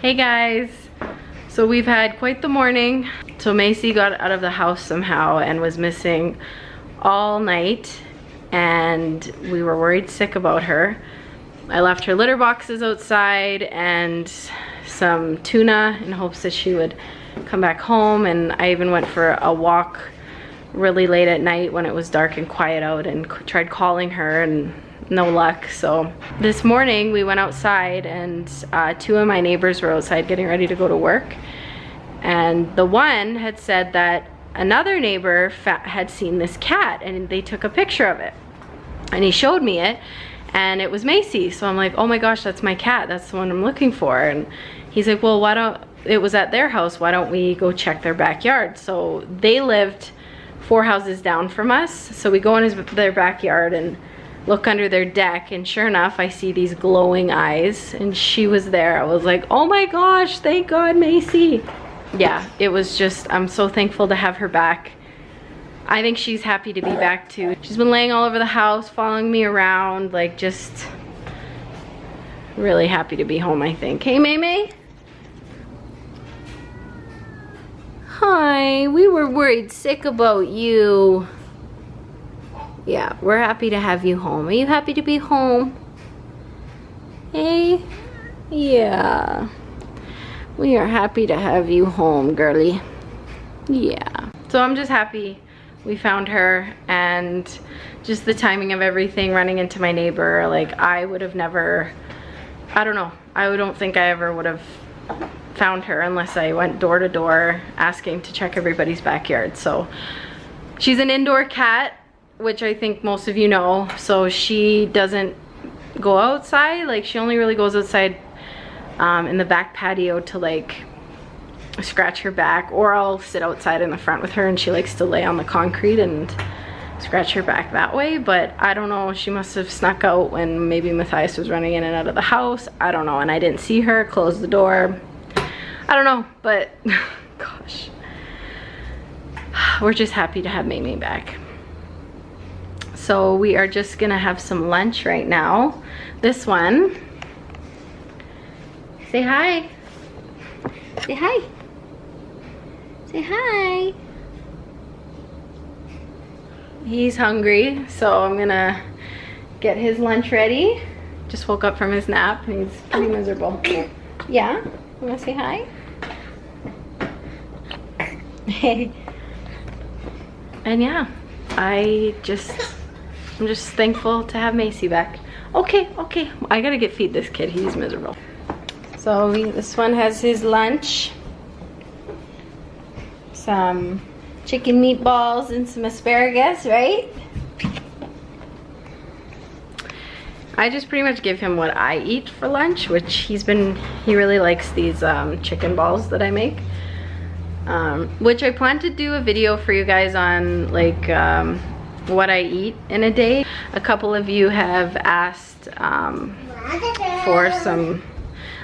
Hey guys, so we've had quite the morning. So Macy got out of the house somehow and was missing all night, and we were worried sick about her. I left her litter boxes outside and some tuna in hopes that she would come back home, and I even went for a walk really late at night when it was dark and quiet out and tried calling her, and no luck. So this morning we went outside, and two of my neighbors were outside getting ready to go to work, and the one had said that another neighbor had seen this cat and they took a picture of it, and he showed me it, and it was Macy. So I'm like, oh my gosh, that's my cat, that's the one I'm looking for. And he's like, well, why don't, it was at their house, why don't we go check their backyard? So they lived 4 houses down from us, so we go in their backyard and look under their deck, and sure enough I see these glowing eyes, and she was there. I was like, oh my gosh, thank God, Macy. Yeah, it was just, I'm so thankful to have her back. I think she's happy to be back too. She's been laying all over the house, following me around, like just really happy to be home, I think. Hey, May. Hi, we were worried sick about you. Yeah, we're happy to have you home. Are you happy to be home? Hey? Yeah. We are happy to have you home, girly. Yeah. So I'm just happy we found her, and just the timing of everything, running into my neighbor, like I would have never, I don't know, I don't think I ever would have found her unless I went door to door asking to check everybody's backyard. So she's an indoor cat, which I think most of you know, so she doesn't go outside. Like she only really goes outside in the back patio to like scratch her back, or I'll sit outside in the front with her and she likes to lay on the concrete and scratch her back that way. But I don't know, she must have snuck out when maybe Matthias was running in and out of the house, I don't know, and I didn't see her, close the door, I don't know, but gosh, we're just happy to have Mamie back. So we are just gonna have some lunch right now. This one, say hi. Say hi. Say hi. He's hungry, so I'm gonna get his lunch ready. Just woke up from his nap and he's pretty miserable. Yeah? You wanna say hi? And yeah, I'm just thankful to have Macy back. Okay, I gotta feed this kid, he's miserable. So this one has his lunch. Some chicken meatballs and some asparagus, right? I just pretty much give him what I eat for lunch, which he really likes these chicken balls that I make. Which I plan to do a video for you guys on, like what I eat in a day. A couple of you have asked for some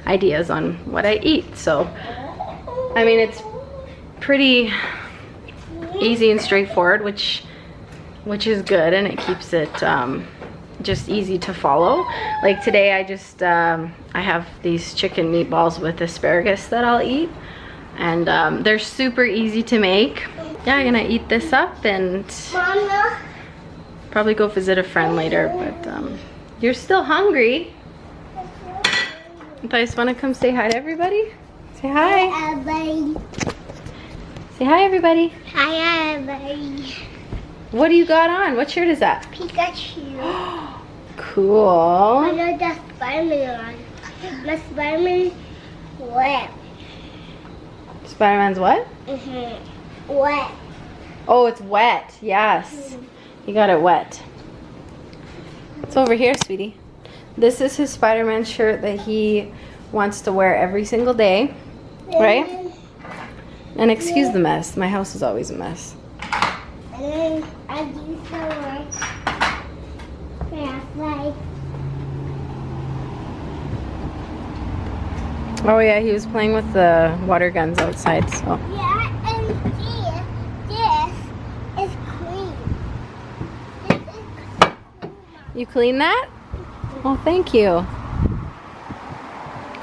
ideas on what I eat, so I mean it's pretty easy and straightforward, which is good, and it keeps it just easy to follow. Like today I just I have these chicken meatballs with asparagus that I'll eat, and they're super easy to make. Yeah, I'm gonna eat this up and probably go visit a friend later, but you're still hungry. Matthias, wanna come say hi to everybody? Say hi. Hi, everybody. Say hi, everybody. Hi, everybody. What do you got on? What shirt is that? Pikachu. Cool. I know that's Spider-Man on. My Spider-Man wet. Spider-Man's what? Wet. Oh, it's wet. Yes. You got it wet. It's over here, sweetie. This is his Spider-Man shirt that he wants to wear every single day, right? And excuse the mess. My house is always a mess. And then I do some like. Oh yeah, he was playing with the water guns outside, so. Yeah, and this is clean. This is clean. You clean that? Oh, thank you.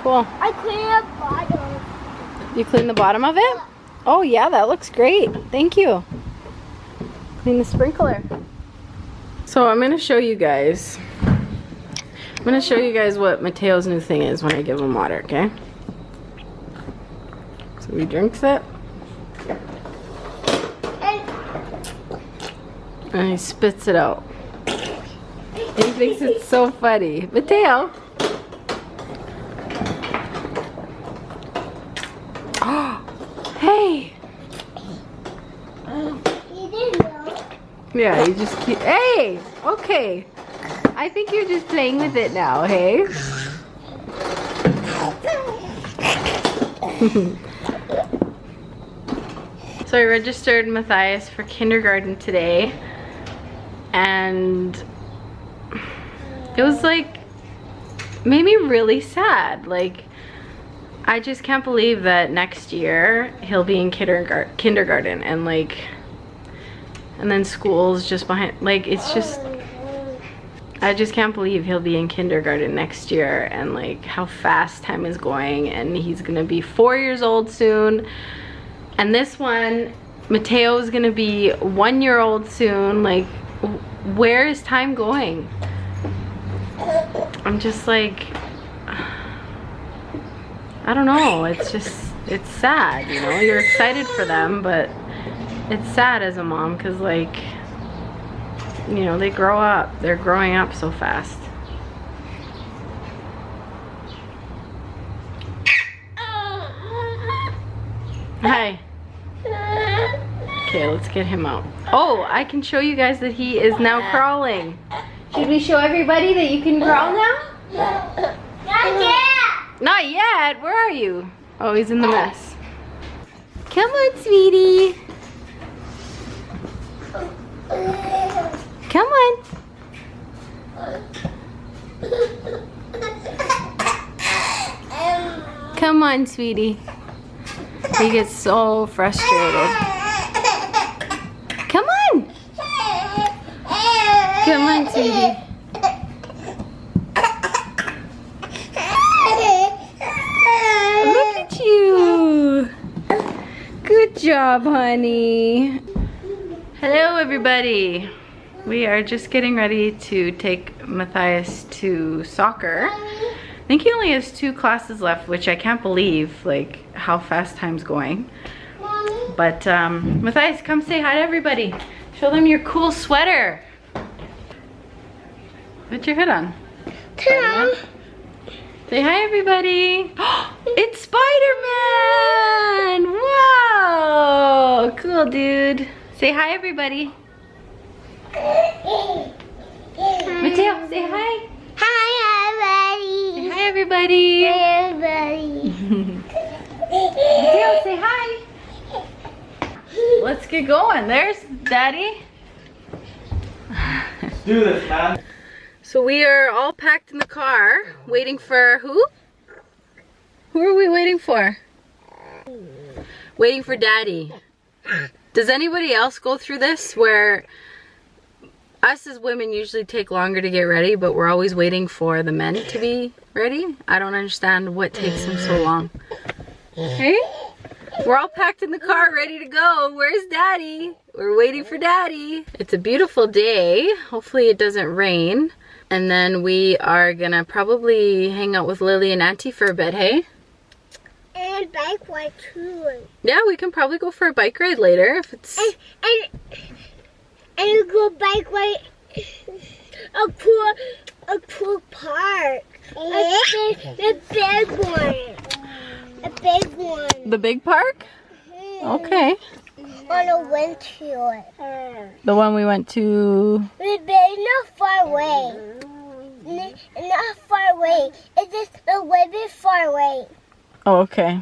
Cool. I cleaned the bottom. You clean the bottom of it? Oh yeah, that looks great. Thank you. Clean the sprinkler. So I'm gonna show you guys. I'm gonna show you guys what Mateo's new thing is when I give him water, okay? So he drinks it. And he spits it out. He thinks it's so funny. Mateo. Hey. You didn't know. Yeah, you just keep. Hey. Okay. I think you're just playing with it now. Hey. So I registered Matthias for kindergarten today, and it was like, made me really sad. Like, I just can't believe that next year he'll be in kindergarten and like, and then school's just behind. Like, it's just, I just can't believe he'll be in kindergarten next year, and like how fast time is going, and he's gonna be 4 years old soon. And this one, Mateo is gonna be 1 year old soon. Like, where is time going? I'm just like, I don't know. It's just, it's sad, you know? You're excited for them, but it's sad as a mom because, like, you know, they grow up. They're growing up so fast. Hi. Okay, let's get him out. Oh, I can show you guys that he is now crawling. Should we show everybody that you can crawl now? Not yet. Not yet. Where are you? Oh, he's in the mess. Come on, sweetie. Come on. Come on, sweetie. He gets so frustrated. Come on. Come on, sweetie. Look at you. Good job, honey. Hello, everybody. We are just getting ready to take Matthias to soccer. I think he only has 2 classes left, which I can't believe, like, how fast time's going. But, Matthias, come say hi to everybody. Show them your cool sweater. Put your hood on. Ta-da. Say hi, everybody. It's Spider-Man! Wow! Cool, dude. Say hi, everybody. Mateo, say hi. Hi, Say hi, everybody. everybody. Mateo, say hi. Let's get going. There's Daddy. Let's do this, man. So we are all packed in the car, waiting for who? Who are we waiting for? Waiting for Daddy. Does anybody else go through this where us as women usually take longer to get ready, but we're always waiting for the men to be ready? I don't understand what takes them so long. Hey? We're all packed in the car ready to go. Where's Daddy? We're waiting for Daddy. It's a beautiful day. Hopefully it doesn't rain. And then we are gonna probably hang out with Lily and Auntie for a bit, hey? And bike ride too. Yeah, we can probably go for a bike ride later if it's... And you go bike ride a pool park. The big one. A big one. The big park? Okay. On a windshield. The one we went to... But not far away. Not far away. It's just a way bit far away. Oh, okay.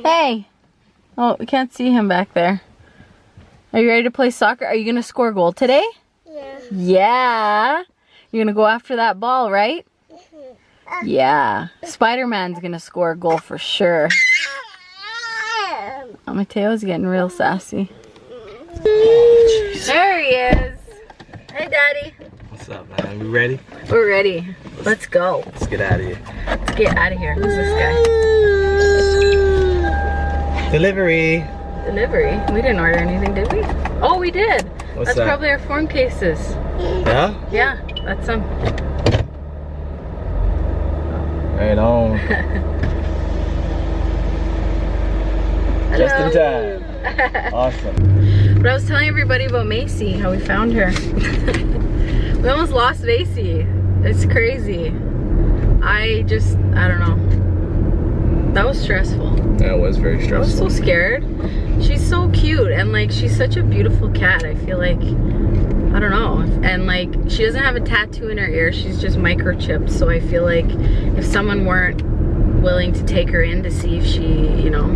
Hey! Oh, we can't see him back there. Are you ready to play soccer? Are you going to score a goal today? Yeah. Yeah. You're going to go after that ball, right? Yeah. Spider-Man's going to score a goal for sure. Oh, Mateo's getting real sassy. There he is. Hey, Daddy. What's up, man? We ready? We're ready. Let's go. Let's get out of here. Let's get out of here. Who's this guy? Delivery. Delivery? We didn't order anything, did we? Oh, we did. What's That's that? probably our phone cases. Yeah? Yeah, that's some. Right on. Just in time. Awesome. But I was telling everybody about Macy, how we found her. We almost lost Macy. It's crazy. I don't know. That was stressful. That was very I stressful. was so scared. She's so cute and like she's such a beautiful cat. I feel like, I don't know. And like she doesn't have a tattoo in her ear. She's just microchipped. So I feel like if someone weren't willing to take her in to see if she, you know,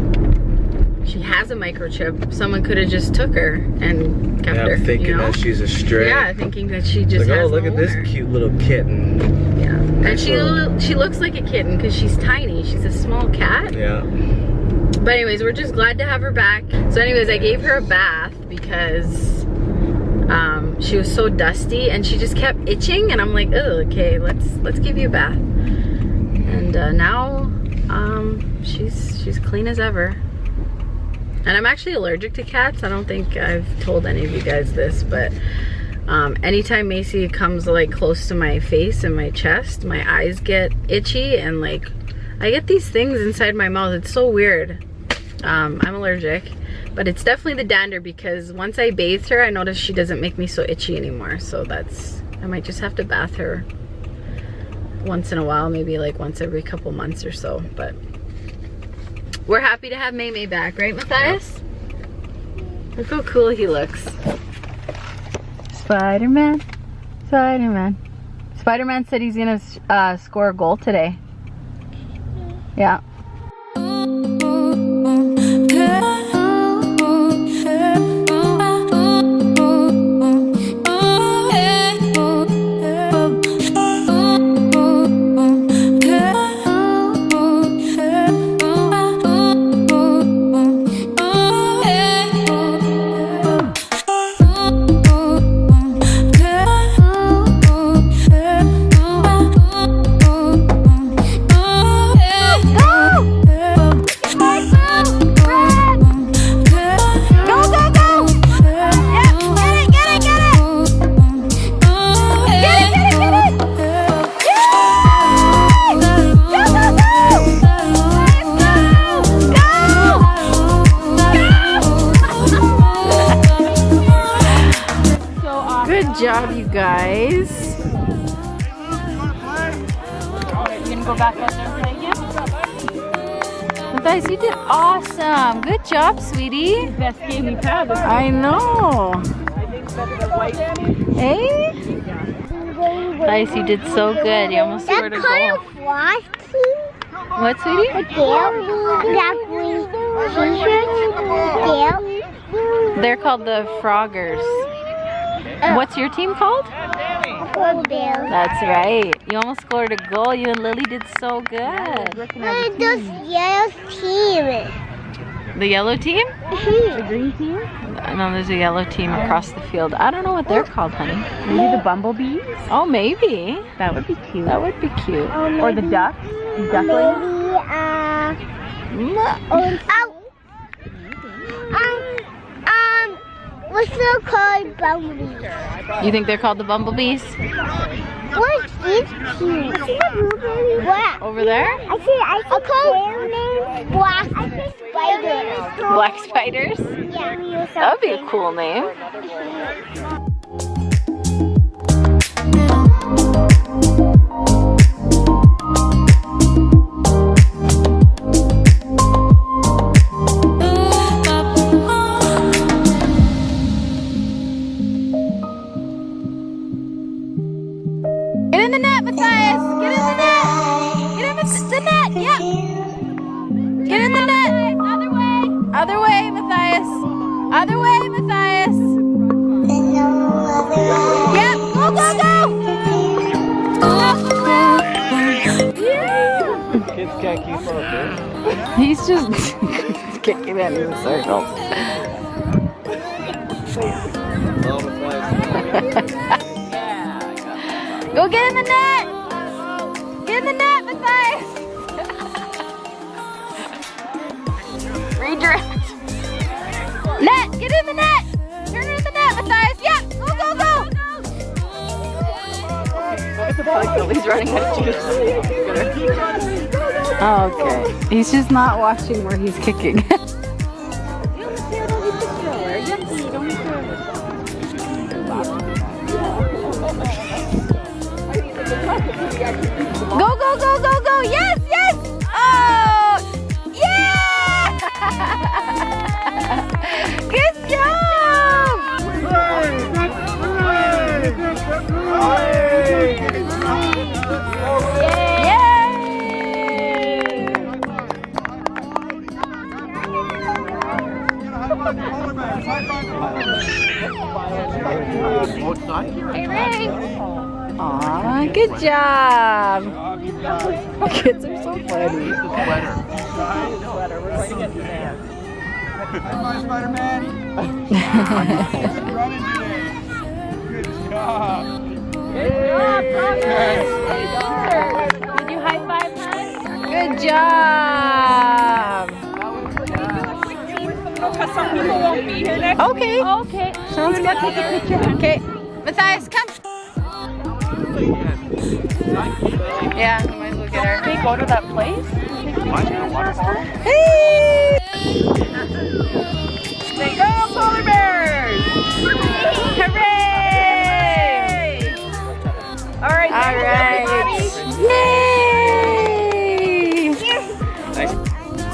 she has a microchip, someone could have just took her and kept her. Thinking, you know? that she's a stray. Yeah, thinking that she just like, has oh, look no at this owner. cute little kitten. Yeah, and Nice she looks like a kitten because she's tiny. She's a small cat. Yeah. But anyways, we're just glad to have her back. So anyways, I gave her a bath because she was so dusty and she just kept itching, and I'm like, oh, okay, let's give you a bath. And now she's clean as ever. And I'm actually allergic to cats. I don't think I've told any of you guys this, but anytime Macy comes like close to my face and my chest, my eyes get itchy and like I get these things inside my mouth. It's so weird. I'm allergic, but it's definitely the dander because once I bathed her, I noticed she doesn't make me so itchy anymore. So I might just have to bath her once in a while, maybe like once every couple months or so, but we're happy to have May back, right, Matthias? Look how cool he looks. Spider-Man, Spider-Man. Spider-Man said he's gonna score a goal today. Yeah. Good job, you guys. You gonna go back out there and play again? Matthias, you did awesome. Good job, sweetie. Best game we've had. I know. Hey? Matthias, you did so good. You almost scored a goal. What, sweetie? They're called the Froggers. What's your team called? That's right. You almost scored a goal. You and Lily did so good. The yellow team. The yellow team? The green team? No, there's a yellow team across the field. I don't know what they're called, honey. Maybe the bumblebees? Oh, maybe. That would be cute. That would be cute. Or the ducks? Ducklings? What's it called? Bumblebees. You think they're called the bumblebees? What's this team? What? Over there? I call black spiders. Black spiders? Yeah. That would be a cool name. Get in the net, Matthias! Get in the net! Get in the net! Yeah! Get in the net! Other way! Other way, Matthias! Other way, Matthias! Yeah! Go, go, go! Yeah! Kids can't keep up, eh? He's just kicking it in circles. Oh, Go get in the net! Get in the net, Matthias! Redirect. Net! Get in the net! Turn it in the net, Matthias! Yeah! Go, go, go! He's running out of juice. Okay. He's just not watching where he's kicking. Go, go, go, go, go! Yes, yes! Oh! Yeah! Good job! Hey, Ray! Aw, good job! The kids are so funny. We're going to get sand. Come on, Spider-Man. Running today. Good job. Good job, Thomas! Did you high five, hon? Good job! Because some people won't be here next Okay. Okay. Sounds good. Take a picture. Okay. Matthias, come. Yeah, you might as well get her. Can we go to that place? Hey! Say go, polar bears! Hooray! All right. All right. Yay!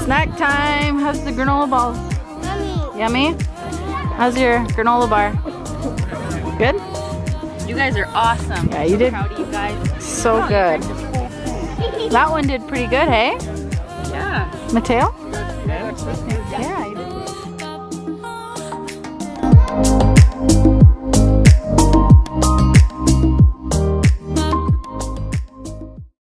Snack time. How's the granola balls? Mommy. Yummy? How's your granola bar? Good? You guys are awesome. Yeah, you did Proud of you guys. so good. That one did pretty good, hey? Yeah. Mateo?